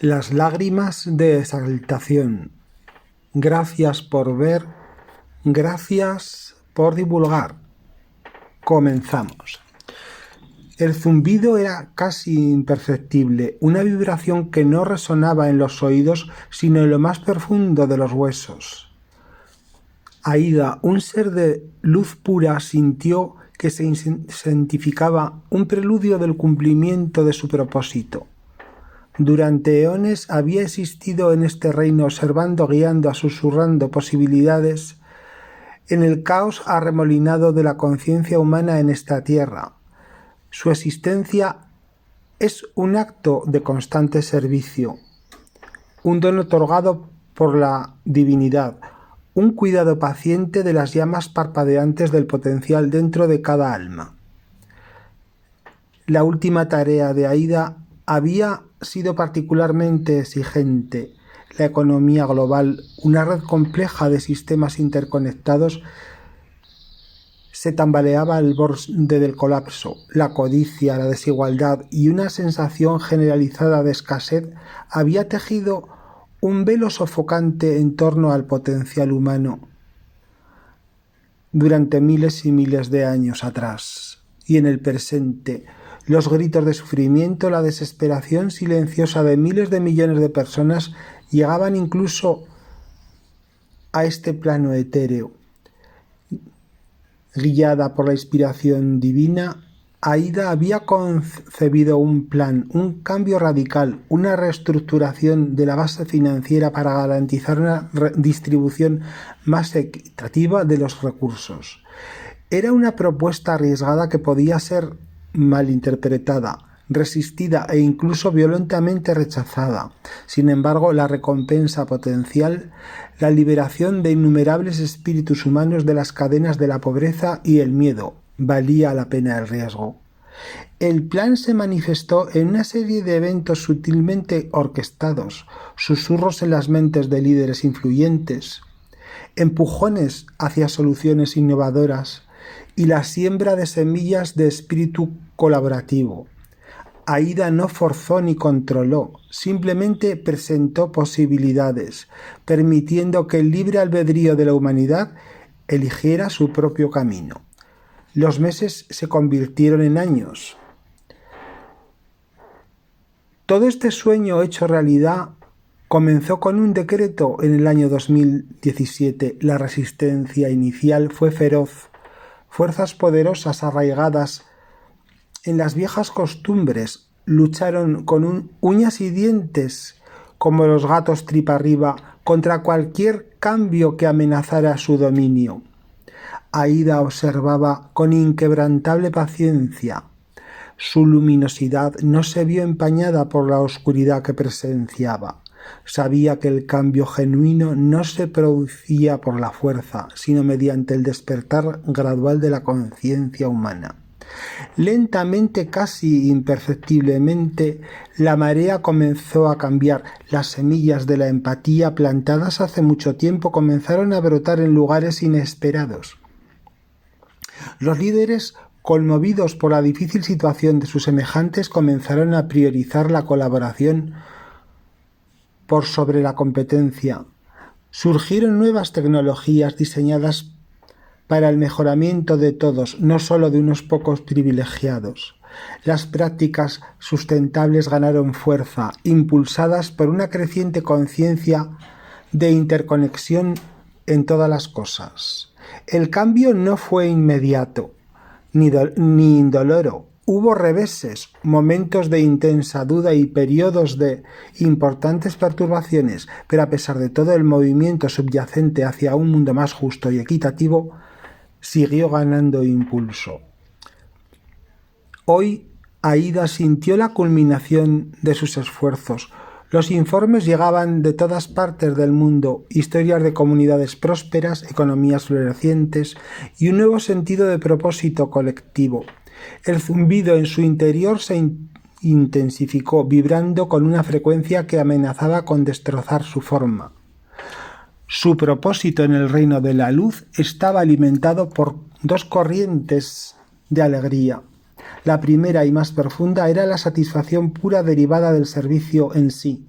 Las lágrimas de exaltación. Gracias por ver, gracias por divulgar. Comenzamos. El zumbido era casi imperceptible, una vibración que no resonaba en los oídos, sino en lo más profundo de los huesos. Aída, un ser de luz pura, sintió que se identificaba un preludio del cumplimiento de su propósito. Durante eones había existido en este reino observando, guiando, susurrando posibilidades en el caos arremolinado de la conciencia humana en esta tierra. Su existencia es un acto de constante servicio, un don otorgado por la divinidad, un cuidado paciente de las llamas parpadeantes del potencial dentro de cada alma. La última tarea de Aída había sido particularmente exigente. La economía global, una red compleja de sistemas interconectados, se tambaleaba al borde del colapso. La codicia, la desigualdad y una sensación generalizada de escasez había tejido un velo sofocante en torno al potencial humano durante miles y miles de años atrás. Y en el presente, los gritos de sufrimiento, la desesperación silenciosa de miles de millones de personas llegaban incluso a este plano etéreo. Guiada por la inspiración divina, Aída había concebido un plan, un cambio radical, una reestructuración de la base financiera para garantizar una distribución más equitativa de los recursos. Era una propuesta arriesgada que podía ser malinterpretada, resistida e incluso violentamente rechazada. Sin embargo, la recompensa potencial, la liberación de innumerables espíritus humanos de las cadenas de la pobreza y el miedo, valía la pena el riesgo. El plan se manifestó en una serie de eventos sutilmente orquestados, susurros en las mentes de líderes influyentes, empujones hacia soluciones innovadoras y la siembra de semillas de espíritu colaborativo. Aída no forzó ni controló, simplemente presentó posibilidades, permitiendo que el libre albedrío de la humanidad eligiera su propio camino. Los meses se convirtieron en años. Todo este sueño hecho realidad comenzó con un decreto en el año 2017. La resistencia inicial fue feroz. Fuerzas poderosas arraigadas en las viejas costumbres lucharon con uñas y dientes, como los gatos tripa arriba, contra cualquier cambio que amenazara su dominio. Aída observaba con inquebrantable paciencia. Su luminosidad no se vio empañada por la oscuridad que presenciaba. Sabía que el cambio genuino no se producía por la fuerza, sino mediante el despertar gradual de la conciencia humana. Lentamente, casi imperceptiblemente, la marea comenzó a cambiar. Las semillas de la empatía plantadas hace mucho tiempo comenzaron a brotar en lugares inesperados. Los líderes, conmovidos por la difícil situación de sus semejantes, comenzaron a priorizar la colaboración por sobre la competencia. Surgieron nuevas tecnologías diseñadas para el mejoramiento de todos, no solo de unos pocos privilegiados. Las prácticas sustentables ganaron fuerza, impulsadas por una creciente conciencia de interconexión en todas las cosas. El cambio no fue inmediato, ni indoloro. Hubo reveses, momentos de intensa duda y periodos de importantes perturbaciones, pero a pesar de todo el movimiento subyacente hacia un mundo más justo y equitativo siguió ganando impulso. Hoy Aída sintió la culminación de sus esfuerzos. Los informes llegaban de todas partes del mundo, historias de comunidades prósperas, economías florecientes y un nuevo sentido de propósito colectivo. El zumbido en su interior se intensificó, vibrando con una frecuencia que amenazaba con destrozar su forma. Su propósito en el reino de la luz estaba alimentado por dos corrientes de alegría. La primera y más profunda era la satisfacción pura derivada del servicio en sí.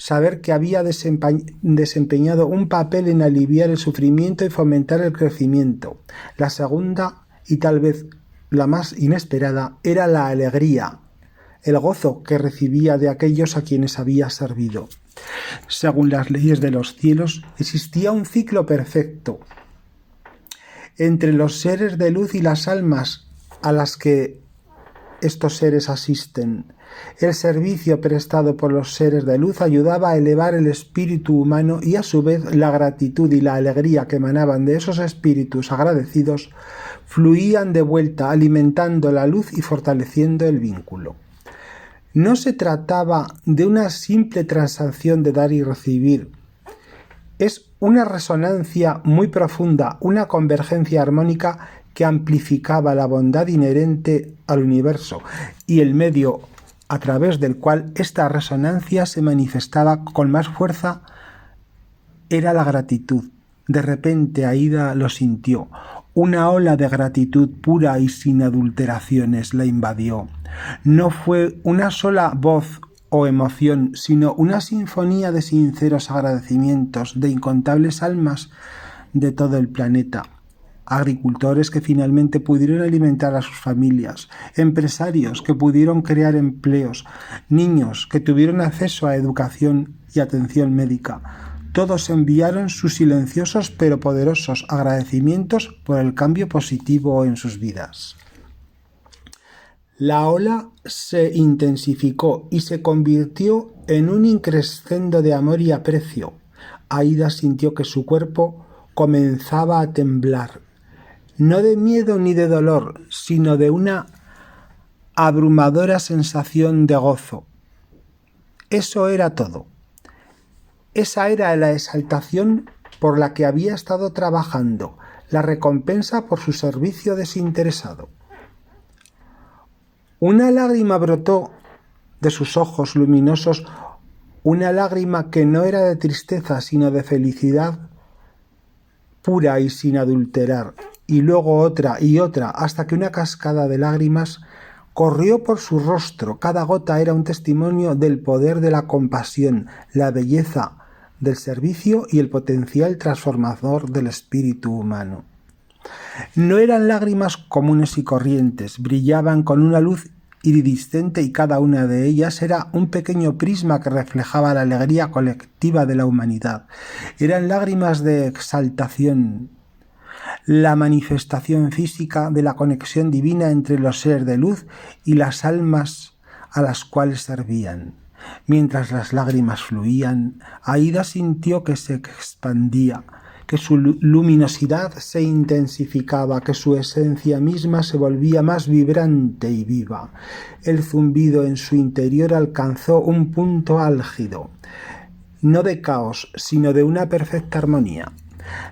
saber que había desempeñado un papel en aliviar el sufrimiento y fomentar el crecimiento. La segunda, y tal vez la más inesperada, era la alegría, el gozo que recibía de aquellos a quienes había servido. Según las leyes de los cielos, existía un ciclo perfecto entre los seres de luz y las almas a las que estos seres asisten. El servicio prestado por los seres de luz ayudaba a elevar el espíritu humano y a su vez la gratitud y la alegría que emanaban de esos espíritus agradecidos fluían de vuelta, alimentando la luz y fortaleciendo el vínculo. No se trataba de una simple transacción de dar y recibir. Es una resonancia muy profunda, una convergencia armónica que amplificaba la bondad inherente al universo y el medio a través del cual esta resonancia se manifestaba con más fuerza era la gratitud. De repente Aída lo sintió. Una ola de gratitud pura y sin adulteraciones la invadió. No fue una sola voz o emoción, sino una sinfonía de sinceros agradecimientos de incontables almas de todo el planeta. Agricultores que finalmente pudieron alimentar a sus familias, empresarios que pudieron crear empleos, niños que tuvieron acceso a educación y atención médica. Todos enviaron sus silenciosos pero poderosos agradecimientos por el cambio positivo en sus vidas. La ola se intensificó y se convirtió en un increscendo de amor y aprecio. Aída sintió que su cuerpo comenzaba a temblar, no de miedo ni de dolor, sino de una abrumadora sensación de gozo. Eso era todo. Esa era la exaltación por la que había estado trabajando, la recompensa por su servicio desinteresado. Una lágrima brotó de sus ojos luminosos, una lágrima que no era de tristeza, sino de felicidad pura y sin adulterar, y luego otra y otra, hasta que una cascada de lágrimas corrió por su rostro. Cada gota era un testimonio del poder de la compasión, la belleza del servicio y el potencial transformador del espíritu humano. No eran lágrimas comunes y corrientes, brillaban con una luz iridiscente y cada una de ellas era un pequeño prisma que reflejaba la alegría colectiva de la humanidad. Eran lágrimas de exaltación, la manifestación física de la conexión divina entre los seres de luz y las almas a las cuales servían. Mientras las lágrimas fluían, Aída sintió que se expandía, que su luminosidad se intensificaba, que su esencia misma se volvía más vibrante y viva. El zumbido en su interior alcanzó un punto álgido, no de caos, sino de una perfecta armonía.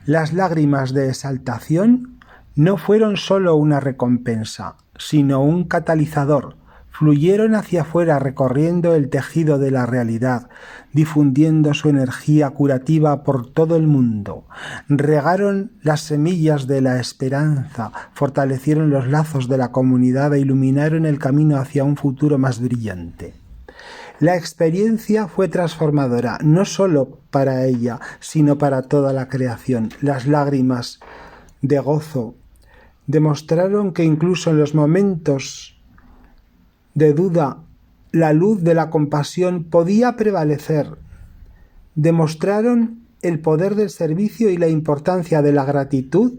Las lágrimas de exaltación no fueron solo una recompensa, sino un catalizador. Fluyeron hacia afuera recorriendo el tejido de la realidad, difundiendo su energía curativa por todo el mundo. Regaron las semillas de la esperanza, fortalecieron los lazos de la comunidad e iluminaron el camino hacia un futuro más brillante. La experiencia fue transformadora, no solo para ella, sino para toda la creación. Las lágrimas de gozo demostraron que incluso en los momentos de duda, la luz de la compasión podía prevalecer. Demostraron el poder del servicio y la importancia de la gratitud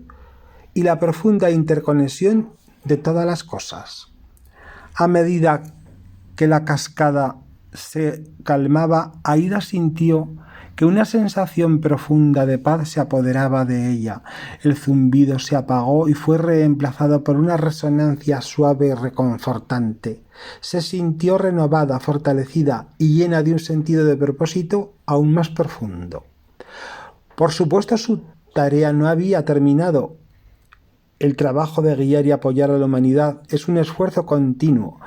y la profunda interconexión de todas las cosas. A medida que la cascada se calmaba, Aída sintió que una sensación profunda de paz se apoderaba de ella. El zumbido se apagó y fue reemplazado por una resonancia suave y reconfortante. Se sintió renovada, fortalecida y llena de un sentido de propósito aún más profundo. Por supuesto, su tarea no había terminado. El trabajo de guiar y apoyar a la humanidad es un esfuerzo continuo,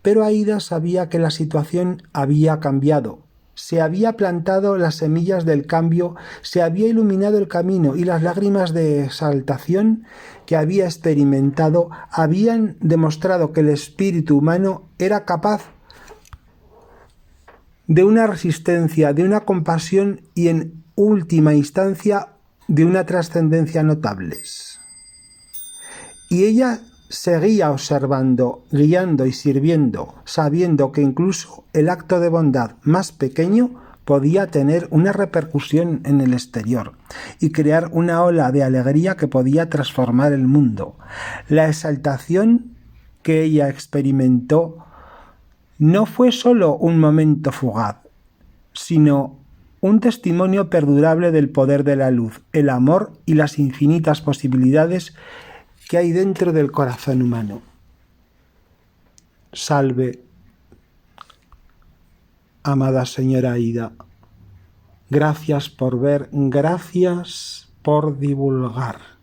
pero Aída sabía que la situación había cambiado. Se había plantado las semillas del cambio, se había iluminado el camino y las lágrimas de exaltación que había experimentado habían demostrado que el espíritu humano era capaz de una resistencia, de una compasión y en última instancia de una trascendencia notables. Y ella seguía observando, guiando y sirviendo, sabiendo que incluso el acto de bondad más pequeño podía tener una repercusión en el exterior y crear una ola de alegría que podía transformar el mundo. La exaltación que ella experimentó no fue solo un momento fugaz, sino un testimonio perdurable del poder de la luz, el amor y las infinitas posibilidades que hay dentro del corazón humano. Salve, amada señora Aida. Gracias por ver, gracias por divulgar.